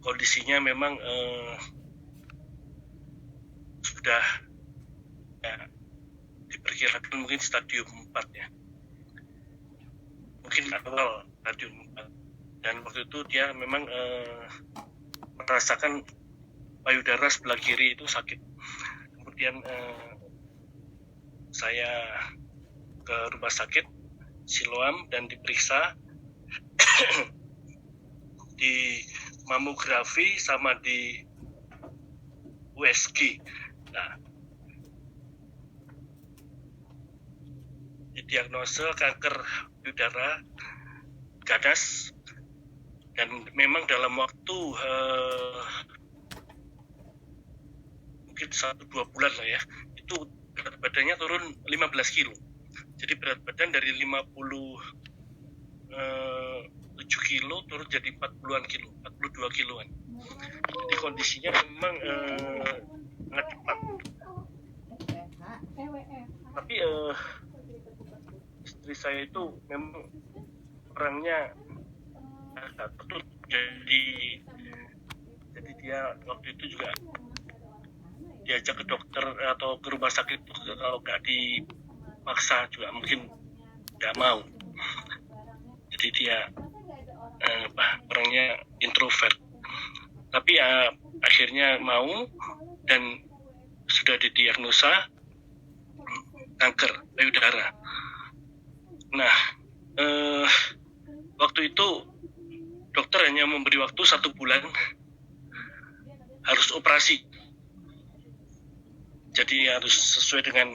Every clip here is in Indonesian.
kondisinya memang sudah ya, diperkirakan mungkin stadium 4 ya, mungkin awal stadium 4. Dan waktu itu dia memang merasakan payudara sebelah kiri itu sakit. Kemudian saya ke rumah sakit Siloam dan diperiksa di mamografi sama di USG. Nah, didiagnosa kanker payudara ganas, dan memang dalam waktu mungkin 1-2 bulan lah ya, itu berat badannya turun 15 kilo. Jadi berat badan dari 57 kilo turun jadi 40-an kilo, 42 kiloan. Jadi kondisinya memang sangat cepat. Tapi istri saya itu memang orangnya agak tertutup, jadi dia waktu itu juga diajak ke dokter atau ke rumah sakit, kalau nggak dipaksa juga mungkin nggak mau. Jadi dia orangnya introvert. Tapi akhirnya mau dan sudah didiagnosa kanker payudara. Nah, waktu itu dokter hanya memberi waktu 1 bulan harus operasi. Jadi harus sesuai dengan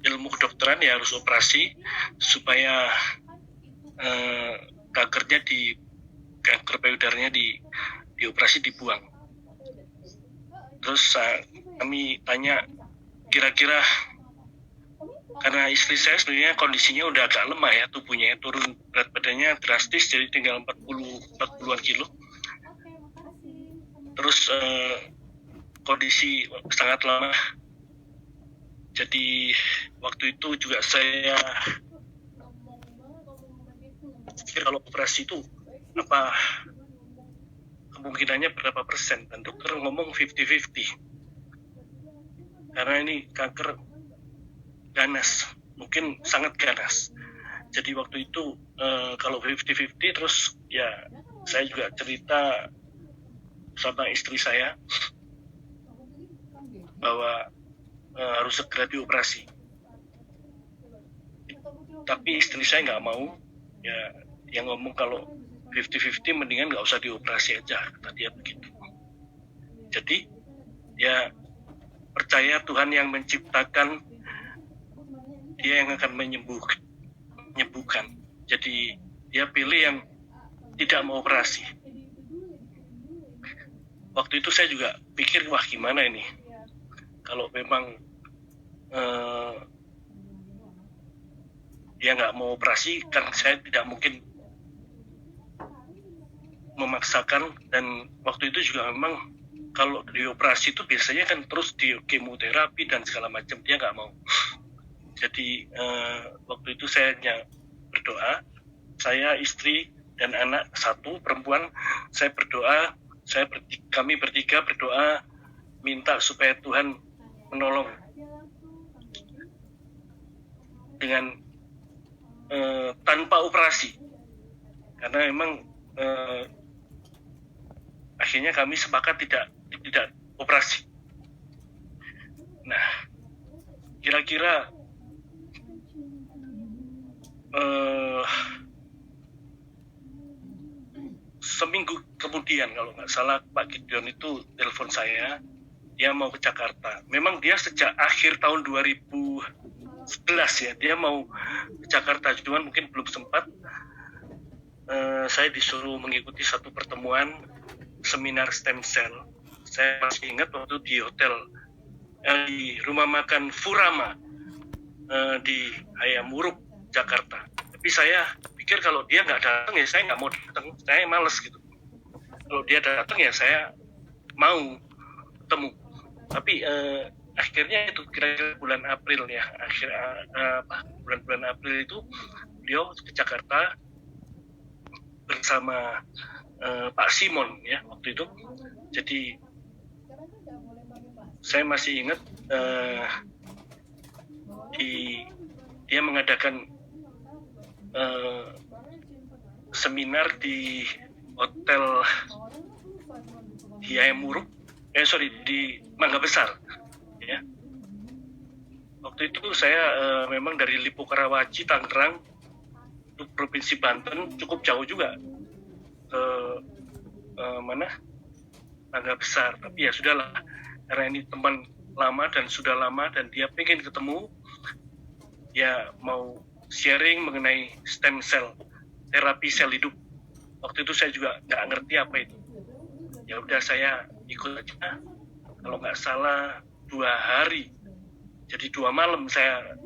ilmu kedokteran, ya harus operasi supaya kanker payudaranya dioperasi, dibuang. Terus kami tanya, kira-kira, karena istri saya sebenarnya kondisinya udah agak lemah ya, tubuhnya turun berat badannya drastis, jadi tinggal 40-an kilo. Terus kondisi sangat lemah. Jadi waktu itu juga saya pikir kalau operasi itu apa kemungkinannya berapa persen, dan dokter ngomong 50-50 karena ini kanker ganas, mungkin sangat ganas. Jadi waktu itu kalau 50-50, terus ya saya juga cerita sama istri saya bahwa harus segera dioperasi. Tapi istri saya nggak mau, ya yang ngomong kalau 50-50 mendingan nggak usah dioperasi aja, kata dia begitu. Jadi ya percaya Tuhan yang menciptakan, dia yang akan menyembuhkan. Jadi dia pilih yang tidak mau operasi. Waktu itu saya juga pikir, wah gimana ini kalau memang dia nggak mau operasi, kan saya tidak mungkin memaksakan. Dan waktu itu juga memang kalau dioperasi itu biasanya kan terus di kemoterapi dan segala macam, dia nggak mau. Jadi waktu itu saya hanya berdoa, saya, istri, dan anak 1 perempuan, saya berdoa, kami bertiga berdoa minta supaya Tuhan menolong dengan tanpa operasi, karena memang akhirnya kami sepakat tidak operasi. Nah, kira-kira seminggu kemudian kalau nggak salah Pak Gideon itu telepon saya, dia mau ke Jakarta. Memang dia sejak akhir tahun 2011 ya, dia mau ke Jakarta, cuman mungkin belum sempat. Saya disuruh mengikuti satu pertemuan seminar stem cell. Saya masih ingat waktu di hotel di rumah makan Furama di Hayam Wuruk, Jakarta. Tapi saya pikir kalau dia nggak datang ya saya nggak mau datang, saya males gitu. Kalau dia datang ya saya mau ketemu. Tapi akhirnya itu kira-kira bulan April ya, bulan April itu beliau ke Jakarta bersama Pak Simon ya waktu itu. Jadi saya masih ingat dia mengadakan seminar di hotel Hayamuruk, di Mangga Besar ya. Waktu itu saya memang dari Lipo Karawaci, Tangerang, untuk Provinsi Banten cukup jauh juga ke mana Mangga Besar. Tapi ya sudahlah, karena ini teman lama dan sudah lama dan dia pengen ketemu, ya mau sharing mengenai stem cell, terapi sel hidup. Waktu itu saya juga nggak ngerti apa itu. Ya udah saya ikut aja. Kalau nggak salah 2 hari, jadi 2 malam saya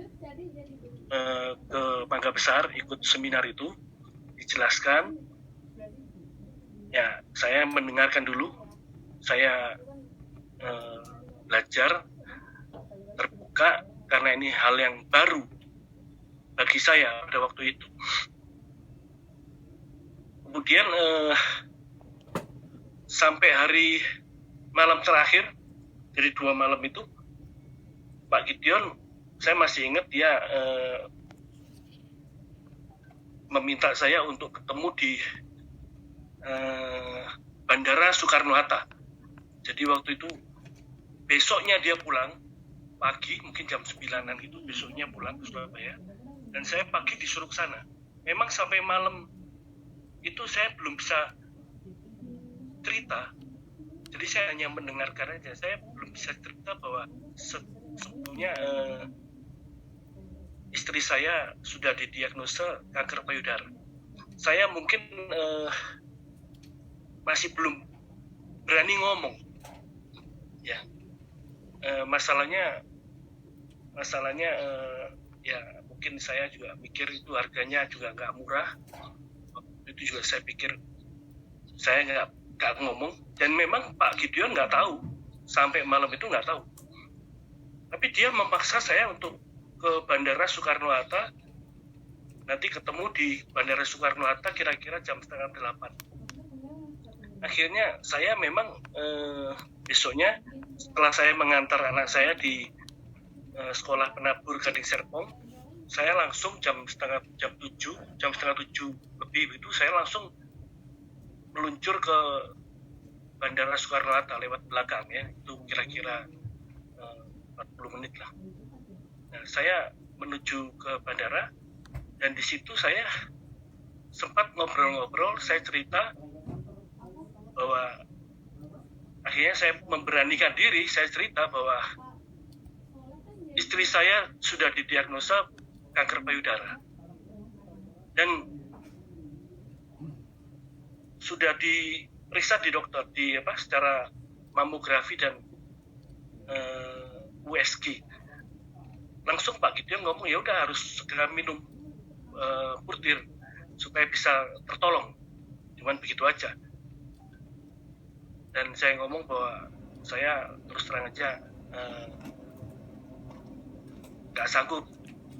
ke Mangga Besar ikut seminar itu, dijelaskan. Ya saya mendengarkan dulu, saya belajar, terbuka karena ini hal yang baru bagi saya pada waktu itu. Kemudian sampai hari malam terakhir, jadi 2 malam itu, Pak Gideon, saya masih ingat dia meminta saya untuk ketemu di Bandara Soekarno-Hatta. Jadi waktu itu besoknya dia pulang pagi, mungkin jam 9-an gitu, besoknya pulang ke Surabaya, dan saya pagi disuruh ke sana. Memang sampai malam itu saya belum bisa cerita, jadi saya hanya mendengarkan aja. Saya belum bisa cerita bahwa sebelumnya istri saya sudah didiagnosa kanker payudara. Saya mungkin masih belum berani ngomong ya. Masalahnya ya mungkin saya juga mikir itu harganya juga nggak murah. Itu juga saya pikir saya nggak ngomong, dan memang Pak Gideon nggak tahu, sampai malam itu nggak tahu. Tapi dia memaksa saya untuk ke Bandara Soekarno-Hatta, nanti ketemu di Bandara Soekarno-Hatta kira-kira jam 7:30. Akhirnya saya memang besoknya setelah saya mengantar anak saya di sekolah penabur Gading Serpong, saya langsung jam setengah 7 lebih itu saya langsung meluncur ke Bandara Soekarno-Hatta lewat belakang ya, itu kira-kira 40 menit lah. Nah, saya menuju ke bandara, dan di situ saya sempat ngobrol-ngobrol, saya cerita bahwa akhirnya saya memberanikan diri, saya cerita bahwa istri saya sudah didiagnosa kanker payudara dan sudah diperiksa di dokter secara mamografi dan USG. Langsung Pak Gideon ngomong, ya udah harus segera minum Purtir supaya bisa tertolong. Cuman begitu aja. Dan saya ngomong bahwa saya terus terang aja nggak sanggup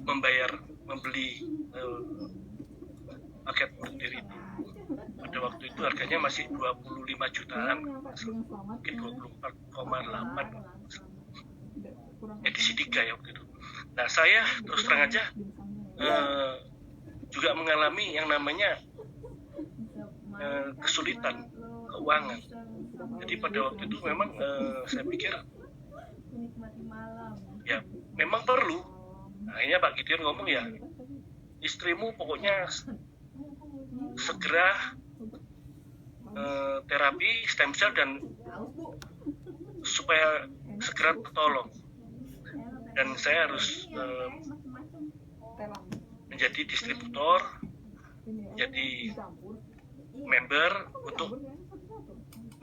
membeli paket Purtir itu. Pada waktu itu harganya masih 25 jutaan, mungkin 24,8 edisi 3 ya waktu itu. Nah, saya terus terang aja juga mengalami yang namanya kesulitan keuangan. Jadi pada waktu itu memang saya pikir ya memang perlu. Akhirnya Pak Gideon ngomong, ya istrimu pokoknya segera terapi stem cell dan supaya segera tertolong, dan saya harus menjadi distributor, menjadi member untuk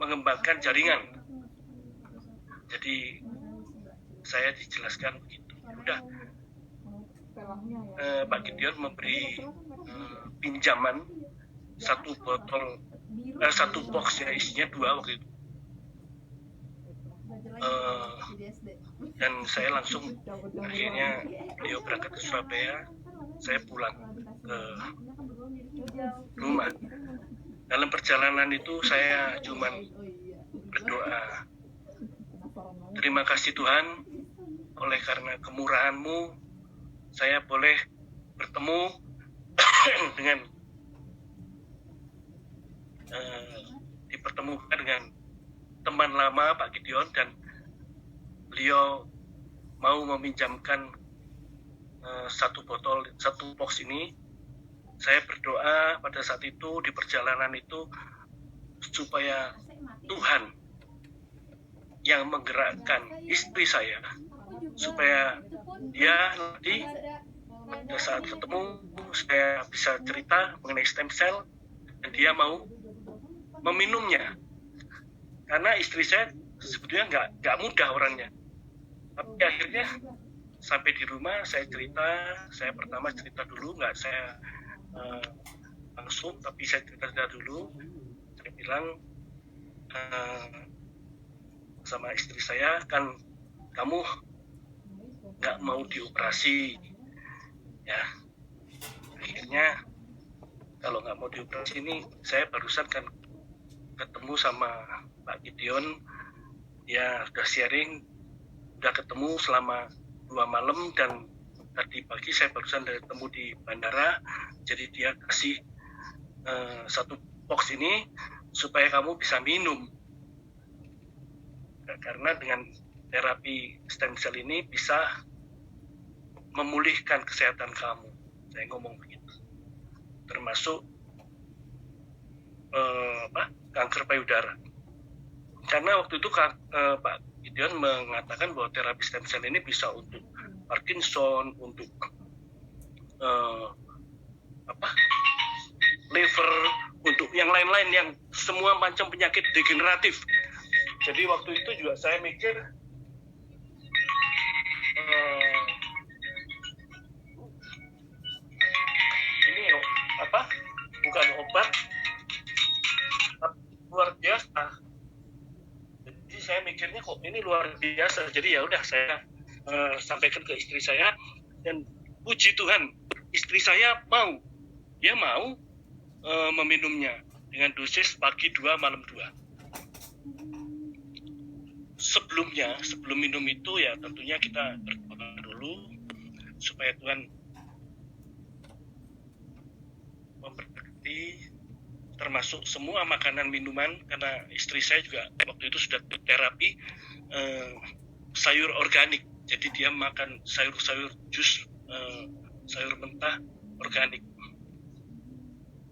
mengembangkan jaringan. Jadi saya dijelaskan begitu. Udah Pak Gideon memberi pinjaman satu box ya, isinya 2 waktu itu. Dan saya langsung akhirnya beliau berangkat ke Surabaya, saya pulang ke rumah. dalam perjalanan itu saya cuman berdoa, terima kasih Tuhan, oleh karena kemurahan-Mu saya boleh bertemu dengan dipertemukan dengan teman lama Pak Gideon, dan beliau mau meminjamkan satu box ini. Saya berdoa pada saat itu di perjalanan itu supaya Tuhan yang menggerakkan istri saya supaya dia nanti pada saat ketemu saya bisa cerita mengenai stem cell dan dia mau meminumnya, karena istri saya sebetulnya nggak mudah orangnya. Tapi akhirnya sampai di rumah saya pertama cerita dulu, nggak saya langsung, tapi saya cerita dulu. Saya bilang sama istri saya, kan kamu nggak mau dioperasi ya. Akhirnya kalau nggak mau dioperasi ini, saya barusan kan ketemu sama Pak Gideon, dia udah sharing, udah ketemu selama 2 malam, dan tadi pagi saya barusan ketemu di bandara. Jadi dia kasih satu box ini supaya kamu bisa minum, karena dengan terapi stem cell ini bisa memulihkan kesehatan kamu. Saya ngomong begitu, termasuk kanker payudara. Karena waktu itu Pak Gideon mengatakan bahwa terapi stem cell ini bisa untuk Parkinson, untuk liver, untuk yang lain-lain, yang semua macam penyakit degeneratif. Jadi waktu itu juga saya mikir ini bukan obat, luar biasa. Jadi saya mikirnya kok ini luar biasa. Jadi ya udah saya sampaikan ke istri saya, dan puji Tuhan istri saya dia mau meminumnya dengan dosis pagi 2 malam 2. Sebelum minum itu ya tentunya kita berdoa dulu supaya Tuhan memberkati, termasuk semua makanan minuman, karena istri saya juga waktu itu sudah terapi sayur organik. Jadi dia makan sayur-sayur jus, sayur mentah organik.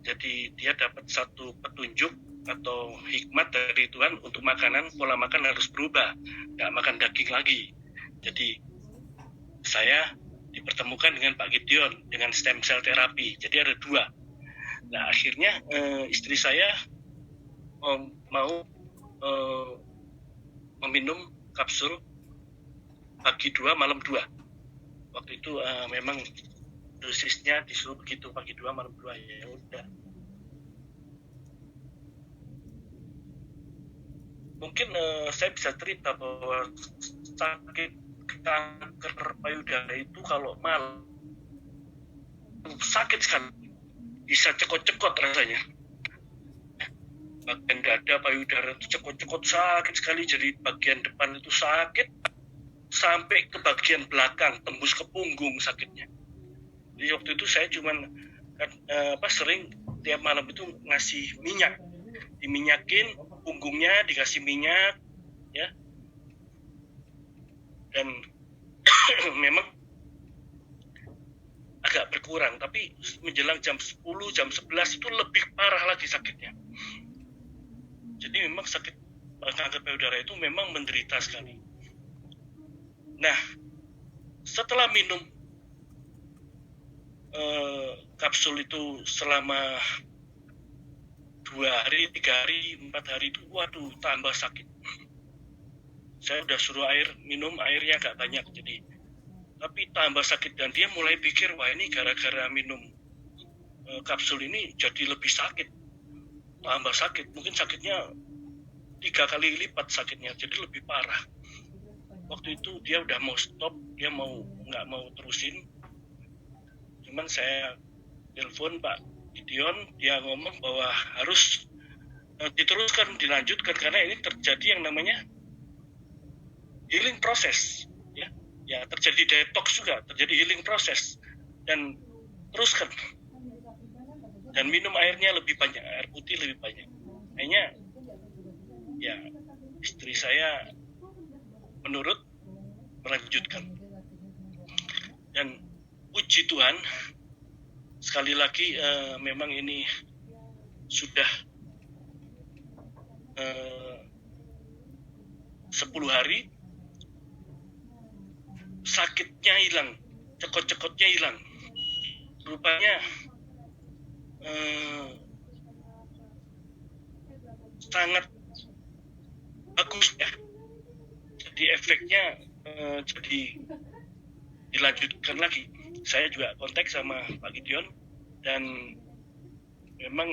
Jadi dia dapat satu petunjuk atau hikmat dari Tuhan untuk makanan, pola makan harus berubah, nggak makan daging lagi. Jadi saya dipertemukan dengan Pak Gideon dengan stem cell terapi. Jadi ada 2. Nah akhirnya istri saya mau meminum kapsul pagi 2 malam 2. Waktu itu memang dosisnya disuruh begitu, pagi 2 malam 2. Ya udah. Mungkin saya bisa cerita bahwa sakit kanker payudara itu kalau malam sakit sekali, bisa cekot-cekot rasanya. Bagian dada payudara itu cekot-cekot sakit sekali, jadi bagian depan itu sakit sampai ke bagian belakang, tembus ke punggung sakitnya. Jadi waktu itu saya cuman sering tiap malam itu ngasih minyak, diminyakin punggungnya, dikasih minyak ya. Dan memang agak berkurang, tapi menjelang jam 10, jam 11 itu lebih parah lagi sakitnya. Jadi memang sakit kanker payudara itu memang menderita sekali. Nah, setelah minum kapsul itu selama 2 hari, 3 hari, 4 hari itu, waduh, tambah sakit. Saya udah suruh minum airnya agak banyak, jadi tapi tambah sakit. Dan dia mulai pikir, wah ini gara-gara minum kapsul ini jadi lebih sakit, tambah sakit. Mungkin sakitnya 3 kali lipat sakitnya, jadi lebih parah. Waktu itu dia udah mau stop, dia nggak mau terusin. Cuman saya telepon Pak Gideon, dia ngomong bahwa harus diteruskan, dilanjutkan, karena ini terjadi yang namanya healing process, ya terjadi detox juga, terjadi healing process, dan teruskan, dan minum airnya lebih banyak, air putih lebih banyak. Kayaknya ya istri saya menurut melanjutkan, dan puji Tuhan sekali lagi memang ini sudah 10 hari sakitnya hilang, cekot-cekotnya hilang, rupanya sangat bagus ya. Jadi efeknya jadi dilanjutkan lagi. Saya juga kontak sama Pak Gideon, dan memang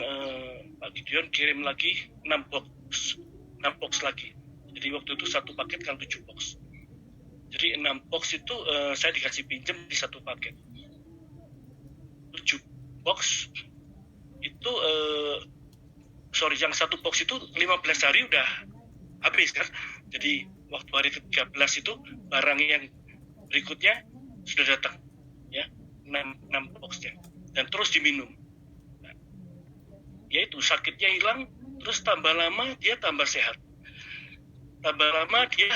Pak Gideon kirim lagi 6 box lagi. Jadi waktu itu satu paket kan 7 box. Jadi 6 box itu saya dikasih pinjem di satu paket. 7 box itu yang satu box itu 15 hari udah habis kan. Jadi waktu hari ke-13 itu barang yang berikutnya sudah datang ya, 6 boxnya, dan terus diminum. Nah, yaitu sakitnya hilang, terus tambah lama dia tambah sehat, tambah lama dia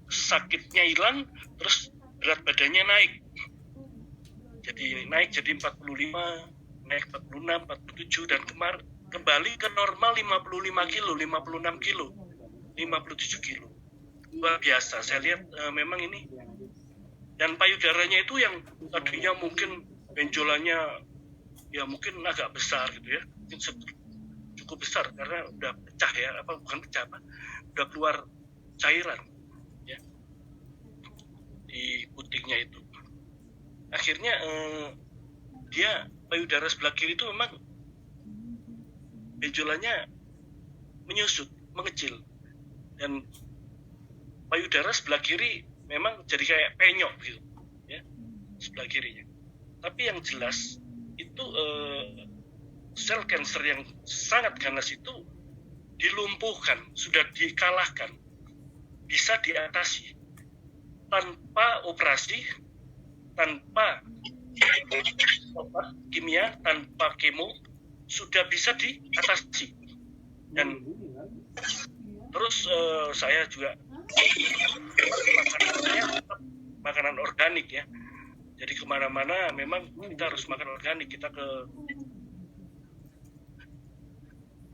sakitnya hilang, terus berat badannya naik. Jadi naik jadi 45, naik 46, 47, dan kembali ke normal 55 kilo, 56 kilo, 57 kilo. Luar biasa, saya lihat memang ini. Dan payudaranya itu yang tadinya mungkin benjolannya ya mungkin agak besar gitu ya, mungkin cukup besar karena udah pecah ya, bukan pecah, udah keluar cairan ya di putingnya itu. Akhirnya dia payudara sebelah kiri itu memang benjolannya menyusut, mengecil, dan payudara sebelah kiri memang jadi kayak penyok gitu ya, sebelah kirinya. Tapi yang jelas itu sel kanker yang sangat ganas itu dilumpuhkan, sudah dikalahkan, bisa diatasi tanpa operasi, tanpa obat kimia, tanpa kemo, sudah bisa diatasi. Dan terus saya juga makanannya tetap makanan organik ya. Jadi kemana-mana memang kita harus makan organik. Kita ke